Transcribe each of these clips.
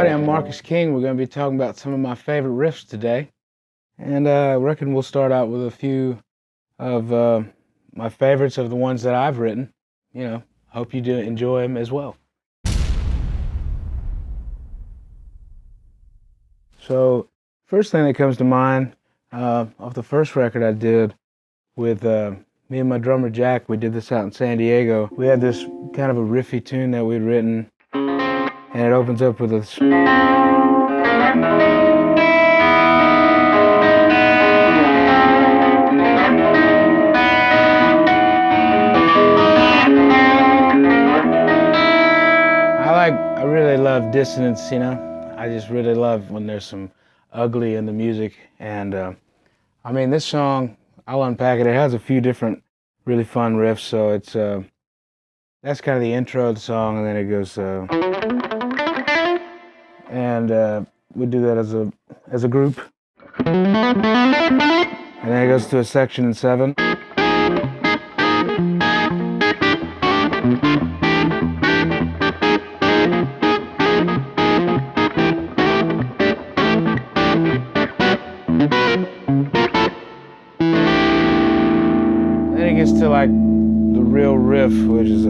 everybody, I'm Marcus King. We're going to be talking about some of my favorite riffs today. And I reckon we'll start out with a few of my favorites of the ones that I've written. Hope you do enjoy them as well. So, first thing that comes to mind, off the first record I did with me and my drummer Jack, we did this out in San Diego. We had this kind of a riffy tune that we'd written, and it opens up with a I really love dissonance, I just really love when there's some ugly in the music. And this song, I'll unpack it. It has a few different really fun riffs, so it's that's kind of the intro of the song, and then it goes we do that as a group, and then it goes to a section in 7. Then it gets to like the real riff, which is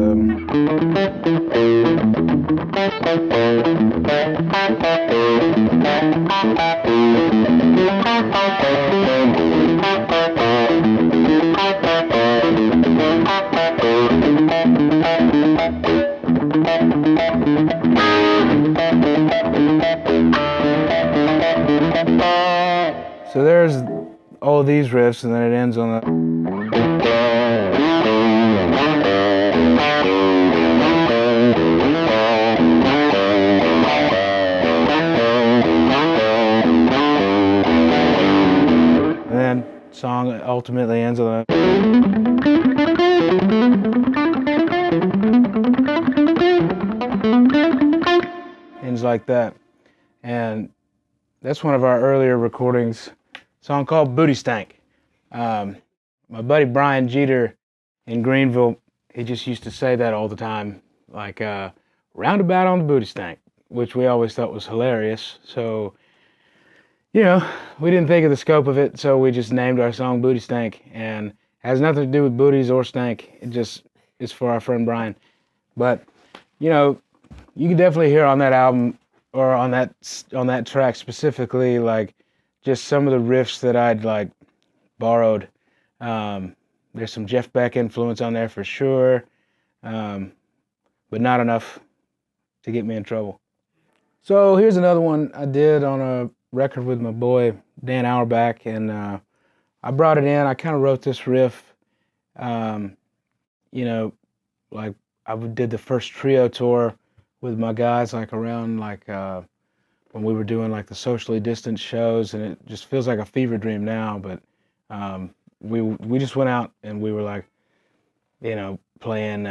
so there's all these riffs, and then it ends on the song ultimately ends on a ends like that. And that's one of our earlier recordings, a song called Booty Stank. My buddy Brian Jeter in Greenville, he just used to say that all the time, like roundabout on the booty stank, which we always thought was hilarious. So we didn't think of the scope of it, so we just named our song Booty Stank, and it has nothing to do with booties or stank. It just is for our friend Brian. But you can definitely hear on that album, or on that track specifically, like just some of the riffs that I'd like borrowed. There's some Jeff Beck influence on there for sure, but not enough to get me in trouble. So here's another one I did on a record with my boy Dan Auerbach, and I brought it in. I kind of wrote this riff, like I did the first trio tour with my guys, like around when we were doing like the socially distant shows, and it just feels like a fever dream now. But we just went out and we were like, playing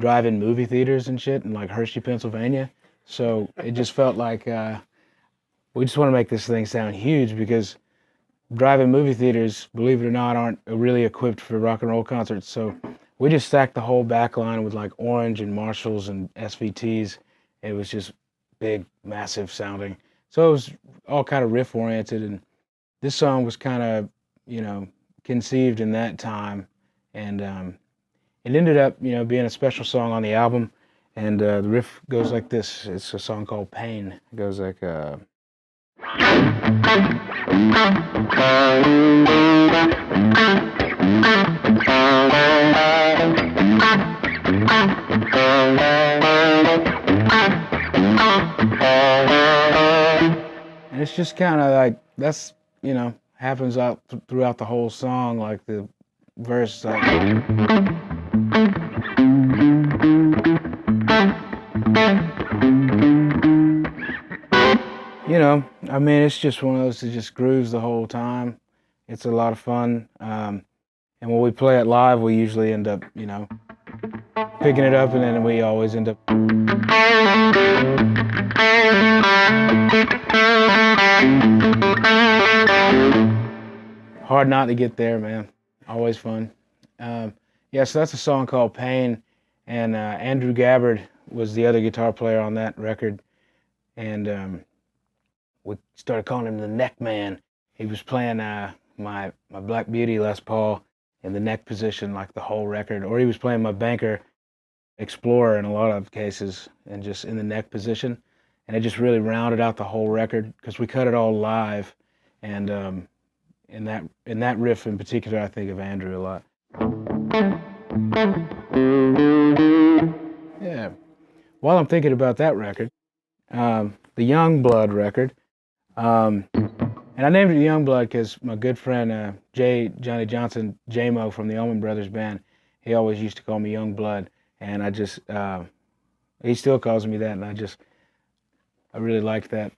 drive-in movie theaters and shit in like Hershey, Pennsylvania. So it just felt like we just want to make this thing sound huge, because drive-in movie theaters, believe it or not, aren't really equipped for rock and roll concerts. So we just stacked the whole back line with like Orange and Marshalls and SVTs. It was just big, massive sounding. So it was all kind of riff oriented, and this song was kind of, conceived in that time, and it ended up, being a special song on the album. And the riff goes like this. It's a song called Pain. It goes like and it's just kind of like, that's, happens out throughout the whole song, like the verse, like, it's just one of those that just grooves the whole time. It's a lot of fun. And when we play it live, we usually end up, picking it up, and then we always end up hard not to get there, man. Always fun. So that's a song called Pain, and Andrew Gabbard was the other guitar player on that record. and we started calling him the Neck Man. He was playing my Black Beauty Les Paul in the neck position like the whole record, or he was playing my Banker Explorer in a lot of cases and just in the neck position, and it just really rounded out the whole record because we cut it all live, and in that riff in particular, I think of Andrew a lot. Yeah. While I'm thinking about that record, the Young Blood record, and I named it Young Blood because my good friend Johnny Johnson, J-Mo from the Allman Brothers Band, he always used to call me Young Blood, and I just he still calls me that, and I really liked that.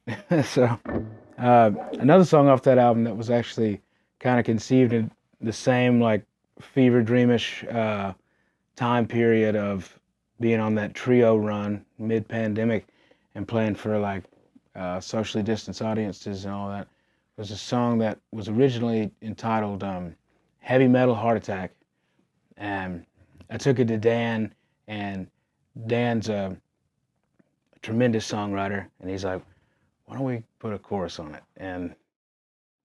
So another song off that album that was actually kind of conceived in the same like fever dreamish time period of being on that trio run mid-pandemic and playing for like socially distanced audiences and all that, was a song that was originally entitled Heavy Metal Heart Attack. And I took it to Dan, and Dan's a tremendous songwriter, and he's like, why don't we put a chorus on it? And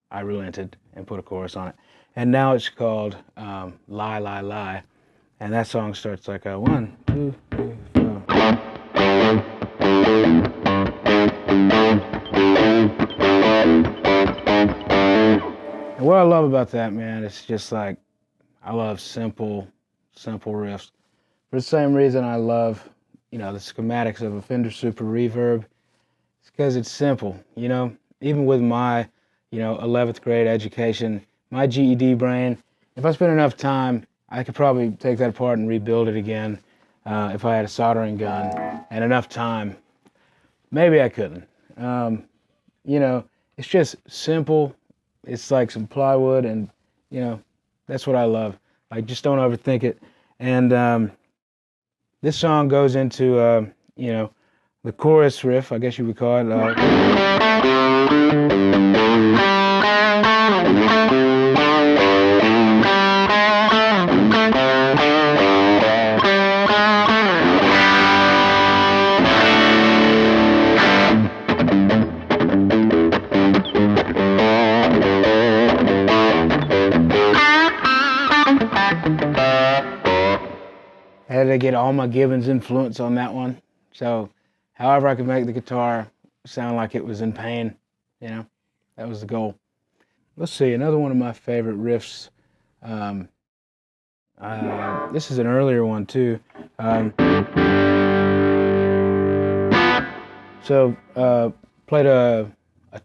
I relented and put a chorus on it. And now it's called Lie, Lie, Lie. And that song starts like a 1, 2, 3, 4. And what I love about that, man, it's just like, I love simple riffs. For the same reason I love, the schematics of a Fender Super Reverb. It's because it's simple, Even with my, 11th grade education, my GED brain, if I spent enough time, I could probably take that apart and rebuild it again. If I had a soldering gun and enough time, maybe I couldn't. It's just simple. It's like some plywood, and that's what I love. Like, just don't overthink it. And this song goes into the chorus riff, I guess you would call it. I had to get all my Gibbons influence on that one. So however I could make the guitar sound like it was in pain, that was the goal. Let's see, another one of my favorite riffs. This is an earlier one too. Played a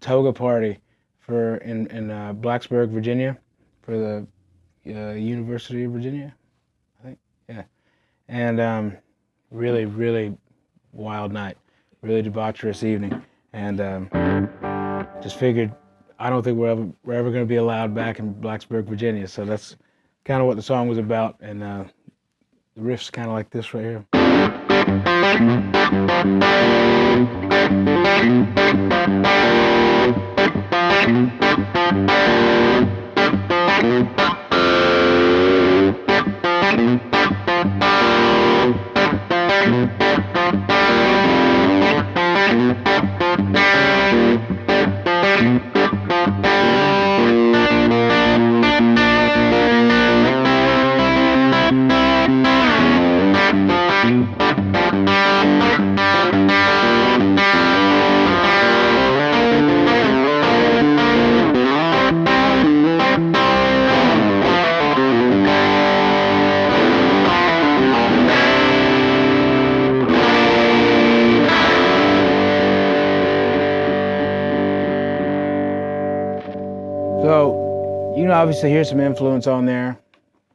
toga party in Blacksburg, Virginia, for the University of Virginia, I think. Yeah. And really, really wild night, really debaucherous evening, and just figured I don't think we're ever going to be allowed back in Blacksburg, Virginia. So that's kind of what the song was about, and the riff's kind of like this right here. So, obviously hear some influence on there.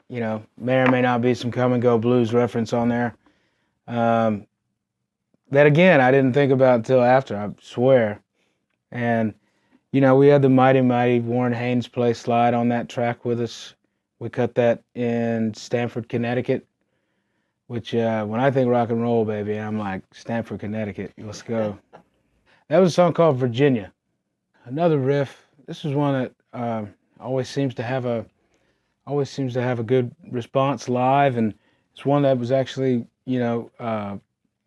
May or may not be some Come and Go Blues reference on there. That again, I didn't think about until after, I swear. And, we had the mighty, mighty Warren Haynes play slide on that track with us. We cut that in Stamford, Connecticut, which when I think rock and roll, baby, I'm like, Stamford, Connecticut, let's go. That was a song called Virginia. Another riff. This is one that always seems to have a good response live, and it's one that was actually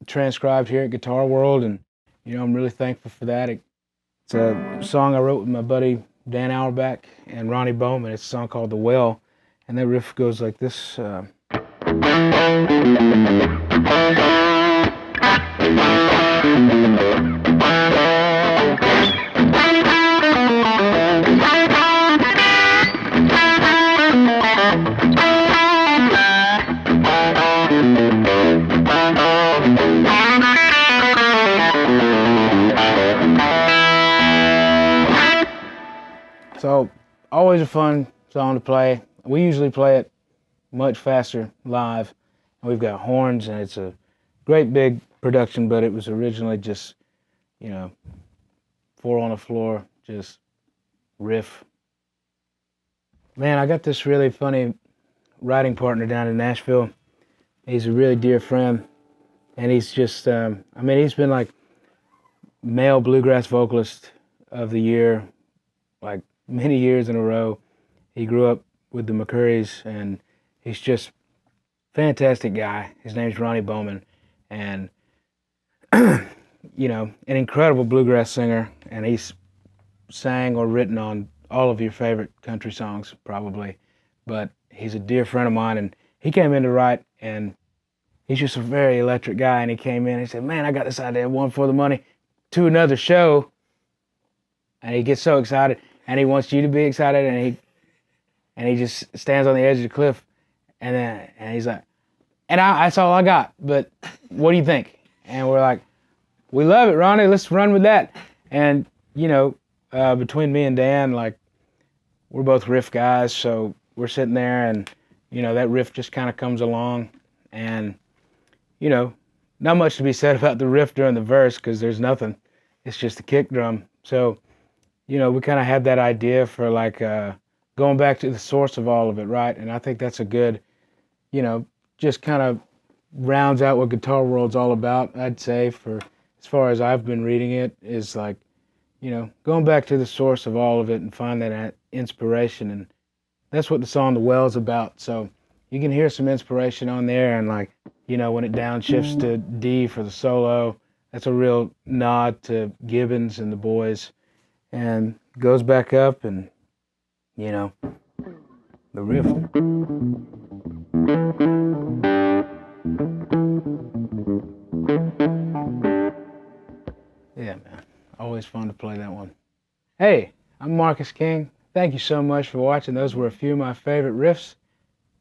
transcribed here at Guitar World, and I'm really thankful for that. It's a song I wrote with my buddy Dan Auerbach and Ronnie Bowman. It's a song called The Well, and that riff goes like this. So, always a fun song to play. We usually play it much faster live. We've got horns, and it's a great big production, but it was originally just, 4 on the floor, just riff. Man, I got this really funny writing partner down in Nashville. He's a really dear friend, and he's just, he's been like male bluegrass vocalist of the year, like many years in a row. He grew up with the McCurrys, and he's just fantastic guy. His name's Ronnie Bowman, and an incredible bluegrass singer, and he's sang or written on all of your favorite country songs probably, but he's a dear friend of mine, and he came in to write, and he's just a very electric guy, and he came in and he said, man, I got this idea, one for the money, to another show, and he gets so excited, and he wants you to be excited, and he just stands on the edge of the cliff, and he's like, and that's all I got, but what do you think? And we're like, we love it, Ronnie, let's run with that. And, between me and Dan, like, we're both riff guys, so we're sitting there, and, that riff just kind of comes along, and, not much to be said about the riff during the verse, because there's nothing. It's just a kick drum. So, we kind of had that idea for, like, going back to the source of all of it, right? And I think that's a good, just kind of rounds out what Guitar World's all about, I'd say, for as far as I've been reading it, is like, going back to the source of all of it and find that inspiration. And that's what the song The Well is about. So you can hear some inspiration on there, and like, when it downshifts to D for the solo, that's a real nod to Gibbons and the boys, and goes back up, and the riff. Yeah, man. Always fun to play that one. Hey, I'm Marcus King. Thank you so much for watching. Those were a few of my favorite riffs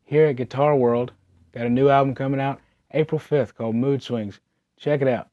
here at Guitar World. Got a new album coming out April 5th called Mood Swings. Check it out.